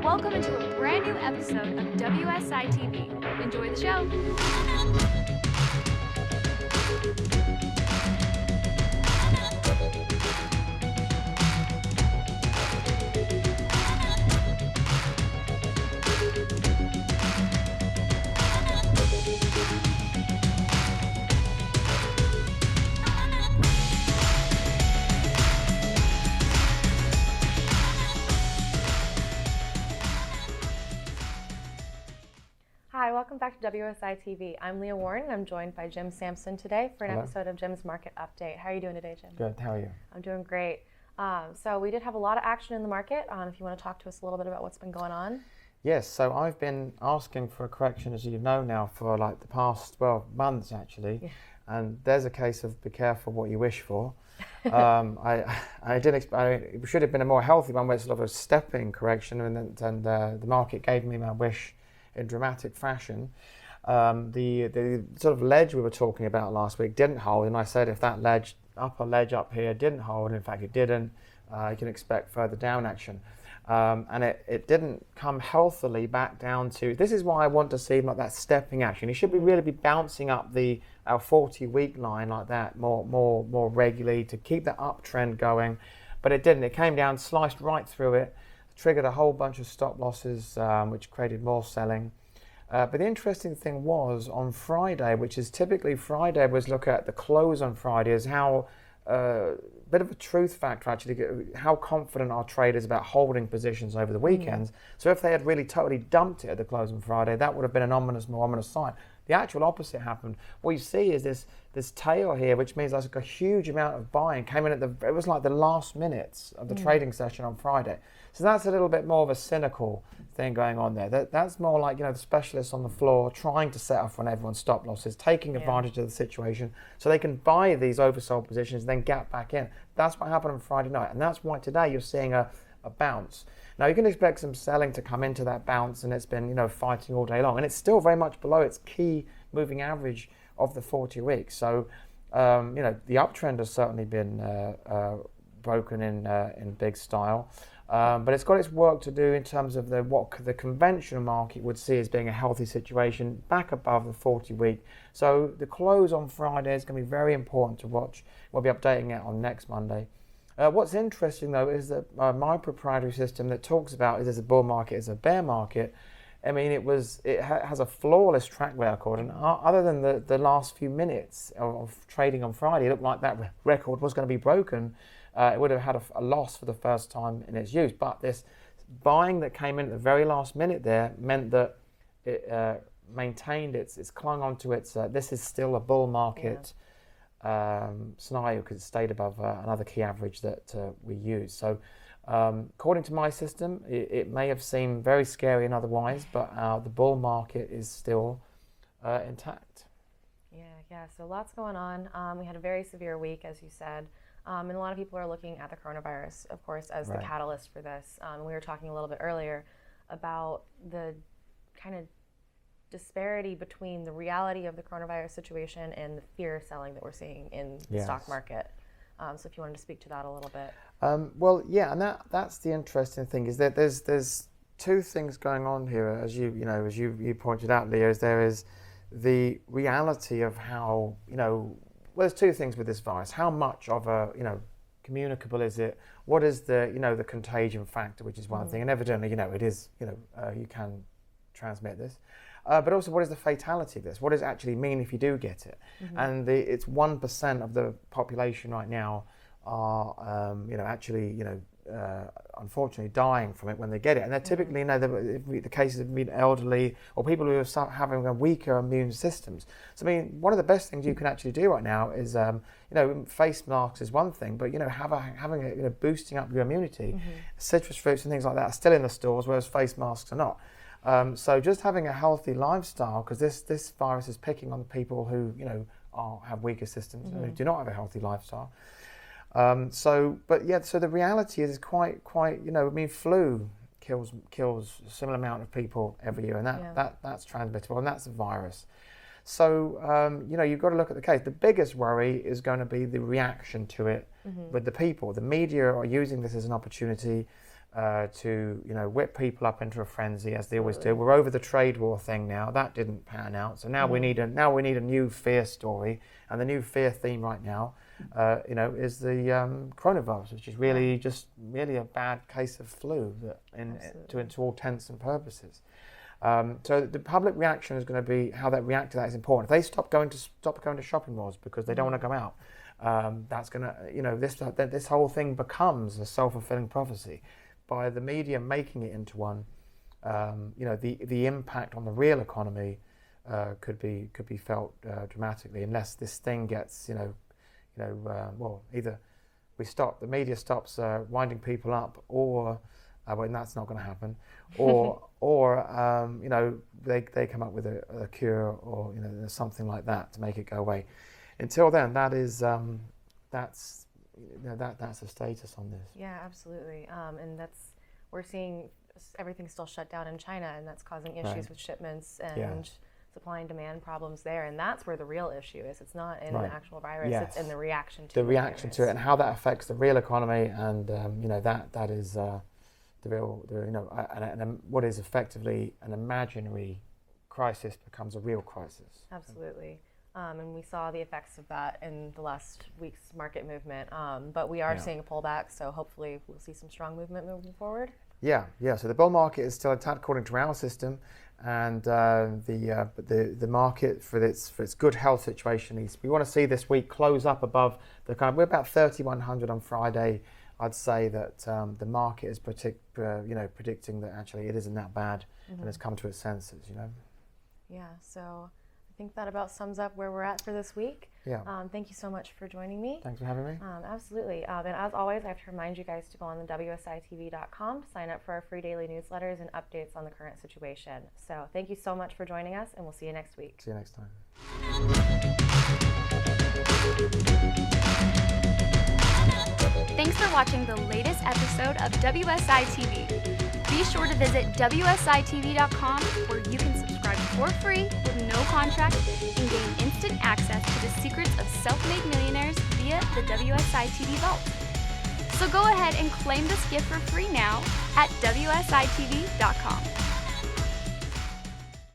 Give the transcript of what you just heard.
Welcome into a brand new episode of WSI TV. Enjoy the show. Hi, welcome back to WSI TV. I'm Leah Warren and I'm joined by Jim Samson today for an episode of Jim's Market Update. How are you doing today, Jim? Good, how are you? I'm doing great. So we did have a lot of action in the market. If you want to talk to us a little bit about what's been going on. Yes, so I've been asking for a correction, as you know now, for like the past 12 months actually. Yeah. And there's a case of be careful what you wish for. I didn't expect, it should have been a more healthy one where it's sort of a stepping correction, and the market gave me my wish in dramatic fashion. The sort of ledge we were talking about last week didn't hold, and I said if that upper ledge up here didn't hold, and in fact it didn't, you can expect further down action. And it didn't come healthily back down to, this is why I want to see like that stepping action. You should really be bouncing up our 40-week line like that more regularly to keep the uptrend going, but it didn't. It came down, sliced right through it, triggered a whole bunch of stop losses, which created more selling. But the interesting thing was on Friday, which is typically Friday, was look at the close on Friday as how bit of a truth factor actually, how confident are traders about holding positions over the weekends. So if they had really totally dumped it at the close on Friday, that would have been an more ominous sign. The actual opposite happened. What you see is this tail here, which means like a huge amount of buying came in it was like the last minutes of the trading session on Friday. So that's a little bit more of a cynical thing going on there. That's more like, the specialists on the floor trying to set off on everyone's stop losses, taking advantage of the situation so they can buy these oversold positions and then gap back in. That's what happened on Friday night. And that's why today you're seeing a bounce. Now you can expect some selling to come into that bounce, and it's been, fighting all day long. And it's still very much below its key moving average of the 40 weeks. So, the uptrend has certainly been broken in big style. But it's got its work to do in terms of what the conventional market would see as being a healthy situation back above the 40-week. So the close on Friday is going to be very important to watch. We'll be updating it on next Monday. What's interesting though is that my proprietary system that talks about is a bull market, is a bear market. I mean, it has a flawless track record, and other than the last few minutes of trading on Friday, it looked like that record was going to be broken. It would have had a loss for the first time in its use, but this buying that came in at the very last minute there meant that it maintained it's clung onto its. This is still a bull market scenario because it stayed above another key average that we use. So, according to my system, it may have seemed very scary and otherwise, but the bull market is still intact. Yeah. So lots going on. We had a very severe week, as you said. And a lot of people are looking at the coronavirus, of course, as the catalyst for this. We were talking a little bit earlier about the kind of disparity between the reality of the coronavirus situation and the fear selling that we're seeing in the stock market. So if you wanted to speak to that a little bit. Well, yeah, and that's the interesting thing is that there's two things going on here, as you pointed out, Leo. There is the reality of how well, there's two things with this virus. How much of a, communicable is it? What is the, the contagion factor, which is one thing. And evidently, it is, you can transmit this. But also, what is the fatality of this? What does it actually mean if you do get it? And it's 1% of the population right now are, actually, unfortunately dying from it when they get it. And they're typically, the cases have been elderly or people who are having a weaker immune systems. So, I mean, one of the best things you can actually do right now is, face masks is one thing, but, having boosting up your immunity. Citrus fruits and things like that are still in the stores, whereas face masks are not. So just having a healthy lifestyle, because this virus is picking on the people who, have weaker systems and who do not have a healthy lifestyle. So the reality is quite, flu kills a similar amount of people every year, and that's transmittable, and that's a virus. So, you've got to look at the case. The biggest worry is going to be the reaction to it with the people. The media are using this as an opportunity to whip people up into a frenzy as they always do. We're over the trade war thing now. That didn't pan out, so now we need a new fear story, and the new fear theme right now, is the coronavirus, which is really just really a bad case of flu to all intents and purposes. So the public reaction is going to be how they react to that is important. If they stop going to shopping malls because they don't want to go out, that's going to this whole thing becomes a self-fulfilling prophecy. By the media making it into one, the impact on the real economy could be felt dramatically unless this thing gets either the media stops winding people up, or that's not going to happen, or they come up with a cure, or something like that to make it go away. Until then, that's the status on this. Yeah, absolutely. And we're seeing everything still shut down in China, and that's causing issues with shipments and supply and demand problems there. And that's where the real issue is. It's not in the actual virus; it's in the reaction to it, and how that affects the real economy. And that is the real, and what is effectively an imaginary crisis becomes a real crisis. Absolutely. And we saw the effects of that in the last week's market movement. But we are seeing a pullback, so hopefully we'll see some strong movement moving forward. Yeah. So the bull market is still intact according to our system, and the market for its good health situation we want to see this week close up above we're about 3,100 on Friday. I'd say that the market is predicting that actually it isn't that bad and it's come to its senses. Yeah. So I think that about sums up where we're at for this week. Yeah. Thank you so much for joining me. Thanks for having me. Absolutely. And as always, I have to remind you guys to go on the WSITV.com, sign up for our free daily newsletters and updates on the current situation. So thank you so much for joining us, and we'll see you next week. See you next time. Thanks for watching the latest episode of WSI TV. Be sure to visit WSITV.com, where you can subscribe for free with no contract and gain instant access to the secrets of self-made millionaires via the WSI TV Vault. So go ahead and claim this gift for free now at WSITV.com.